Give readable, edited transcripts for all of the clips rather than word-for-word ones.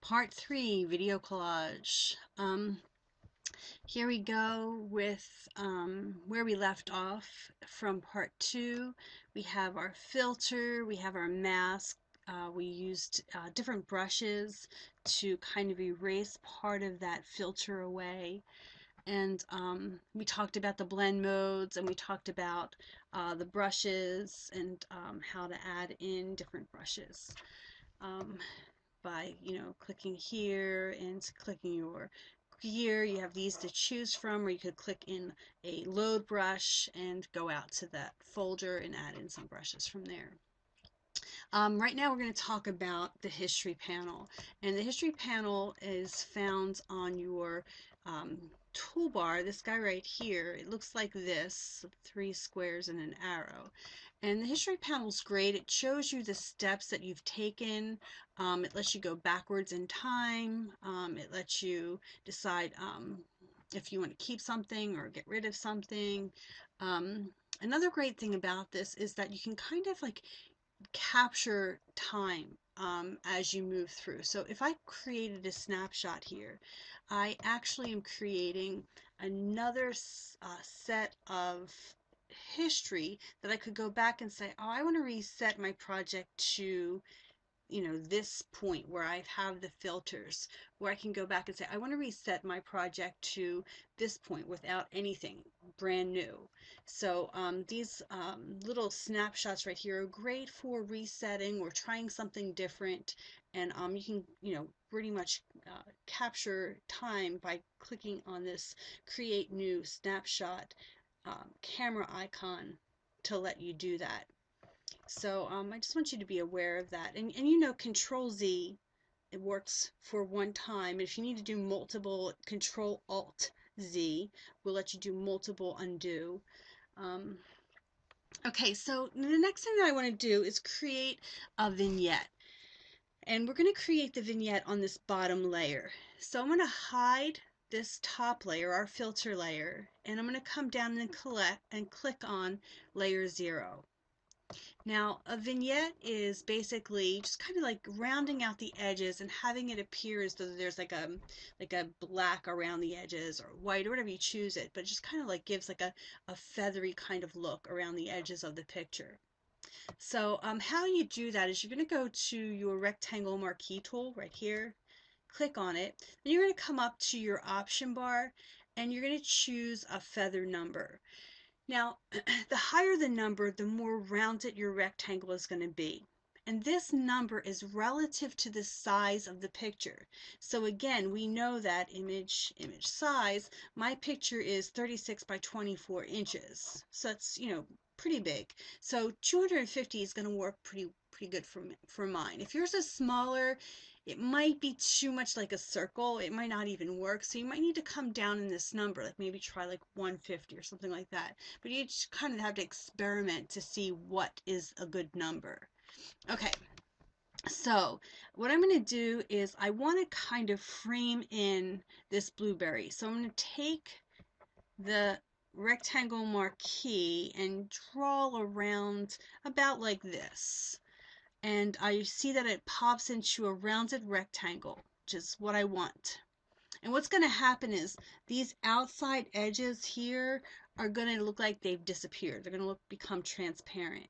Part 3, video collage. Here we go with where we left off from part 2. We have our filter, we have our mask. We used different brushes to kind of erase part of that filter away. And we talked about the blend modes, and we talked about the brushes and how to add in different brushes. Um, by clicking here and clicking your gear. You have these to choose from, or you could click in a load brush and go out to that folder and add in some brushes from there. Right now we're going to talk about the history panel, and the history panel is found on your toolbar. This guy right here, it looks like this, 3 squares and an arrow. And the history panel is great. It shows you the steps that you've taken. It lets you go backwards in time. It lets you decide if you want to keep something or get rid of something. Another great thing about this is that you can kind of like capture time as you move through. So if I created a snapshot here, I actually am creating another set of history that I could go back and say, oh, I want to reset my project to this point where I have the filters, where I can go back and say, I want to reset my project to this point without anything brand new. So these little snapshots right here are great for resetting or trying something different. And you can, pretty much capture time by clicking on this create new snapshot camera icon to let you do that. So I just want you to be aware of that. And Control Z, it works for one time. If you need to do multiple, Control Alt Z will let you do multiple undo. Um, okay, so the next thing that I want to do is create a vignette. And we're going to create the vignette on this bottom layer. So I'm going to hide this top layer, our filter layer, and I'm going to come down and click on layer 0. Now, a vignette is basically just kind of like rounding out the edges and having it appear as though there's like a black around the edges or white or whatever you choose it, but it just kind of like gives like a feathery kind of look around the edges of the picture. So how you do that is you're going to go to your rectangle marquee tool right here, click on it, then you're going to come up to your option bar and you're going to choose a feather number. Now, the higher the number, the more rounded your rectangle is going to be. And this number is relative to the size of the picture. So again, we know that image size, my picture is 36 by 24 inches. So that's, pretty big. So 250 is going to work pretty good for mine. If yours is smaller, it might be too much like a circle. It might not even work. So you might need to come down in this number, like maybe try like 150 or something like that. But you just kind of have to experiment to see what is a good number. Okay, so what I'm going to do is I want to kind of frame in this blueberry. So I'm going to take the rectangle marquee and draw around about like this. And I see that it pops into a rounded rectangle, which is what I want. And what's going to happen is these outside edges here are going to look like they've disappeared. They're going to become transparent.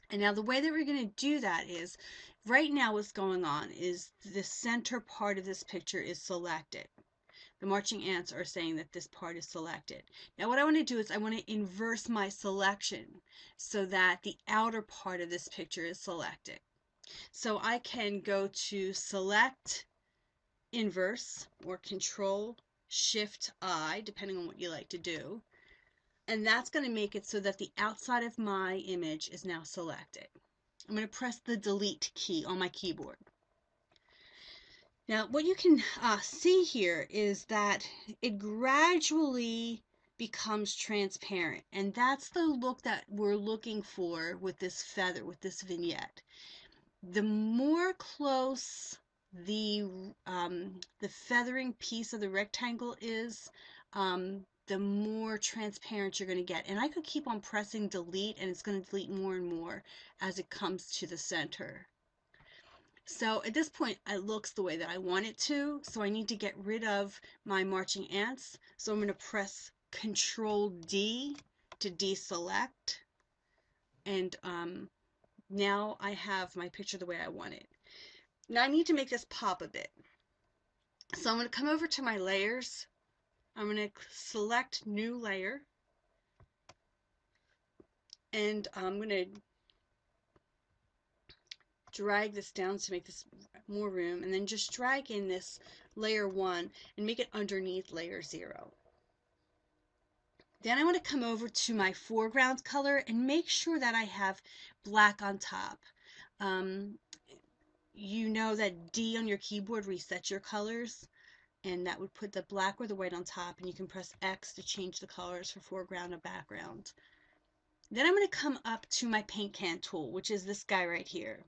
And now the way that we're going to do that is, right now what's going on is the center part of this picture is selected. The marching ants are saying that this part is selected. Now what I want to do is I want to inverse my selection so that the outer part of this picture is selected. So I can go to select inverse or Control Shift I, depending on what you like to do. And that's going to make it so that the outside of my image is now selected. I'm going to press the delete key on my keyboard. Now what you can see here is that it gradually becomes transparent, and that's the look that we're looking for with this feather, with this vignette. The more close the feathering piece of the rectangle is, the more transparent you're going to get. And I could keep on pressing delete, and it's going to delete more and more as it comes to the center. So at this point, it looks the way that I want it to. So I need to get rid of my marching ants. So I'm going to press Control D to deselect. And now I have my picture the way I want it. Now I need to make this pop a bit. So I'm going to come over to my layers. I'm going to select new layer. And I'm going to drag this down to make this more room, and then just drag in this layer 1 and make it underneath layer 0. Then I want to come over to my foreground color and make sure that I have black on top. Um, you know that D on your keyboard resets your colors, and that would put the black or the white on top, and you can press X to change the colors for foreground and background. Then I'm going to come up to my paint can tool, which is this guy right here.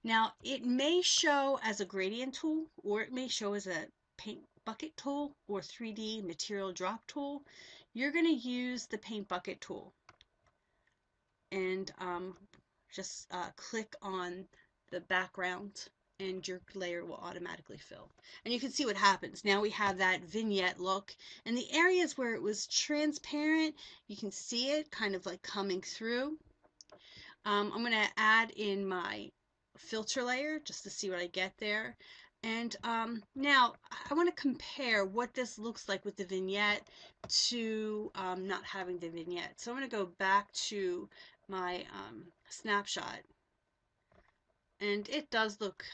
Now, it may show as a gradient tool, or it may show as a paint bucket tool or 3D material drop tool. You're going to use the paint bucket tool, and just click on the background and your layer will automatically fill. And you can see what happens. Now we have that vignette look, and the areas where it was transparent, you can see it kind of like coming through. I'm going to add in my filter layer just to see what I get there. And now I want to compare what this looks like with the vignette to not having the vignette. So I'm going to go back to my snapshot, and it does look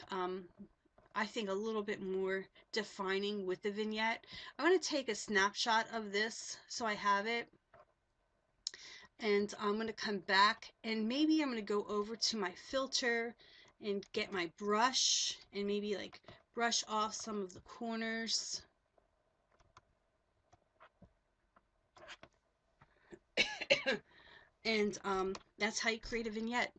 I think a little bit more defining with the vignette. I'm going to take a snapshot of this so I have it, and I'm going to come back, and maybe I'm going to go over to my filter and get my brush and maybe like brush off some of the corners. And that's how you create a vignette.